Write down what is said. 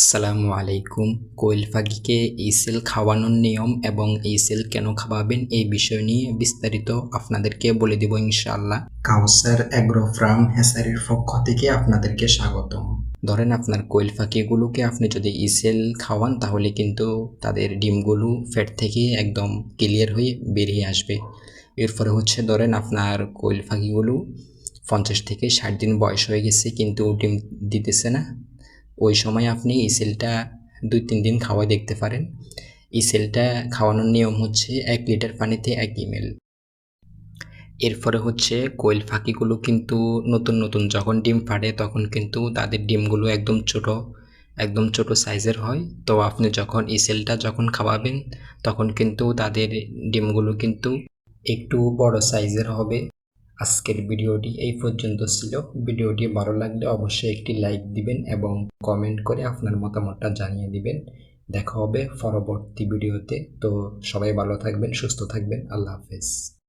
আসসালামু আলাইকুম। কোয়েল পাখিকে ইসেল খাওয়ানোর নিয়ম এবং ইসেল কেন খাওয়াবেন এই বিষয় নিয়ে বিস্তারিত আপনাদেরকে বলে দিব ইনশাআল্লাহ। কাউসার অ্যাগ্রো ফার্ম হ্যাচারির পক্ষ থেকে আপনাদেরকে স্বাগতম। ধরেন আপনার কোয়েল পাখিগুলোকে আপনি যদি ইসেল খাওয়ান তাহলে কিন্তু তাদের ডিমগুলো ফ্যাট থেকে একদম ক্লিয়ার হয়ে বেরিয়ে আসবে। এরপরে ধরেন আপনার কোয়েল পাখিগুলো 50 থেকে 60 দিন বয়স হয়ে গেছে কিন্তু ডিম দিতেছে না। ওই সময় আপনি ইসেলটা 2-3 দিন খাওয়াই দেখতে পারেন। ইসেলটা খাওয়ানোর নিয়ম 1 লিটার পানিতে 1 ml। এরপরে কোয়েল পাখিগুলো কিন্তু নতুন নতুন যখন ডিম পাড়ে তখন কিন্তু তাদের ডিমগুলো একদম ছোট সাইজের হয়। তো আপনি যখন ইসেলটা খাওয়াবেন তখন কিন্তু তাদের ডিমগুলো কিন্তু একটু বড় সাইজের হবে। আজকের ভিডিওটি এই পর্যন্ত ছিল। ভিডিওটি ভালো লাগলে অবশ্যই একটি লাইক দিবেন এবং কমেন্ট করে আপনার মতামতটা জানিয়ে দিবেন। দেখা হবে পরবর্তী ভিডিওতে। তো সবাই ভালো থাকবেন, সুস্থ থাকবেন। আল্লাহ হাফেজ।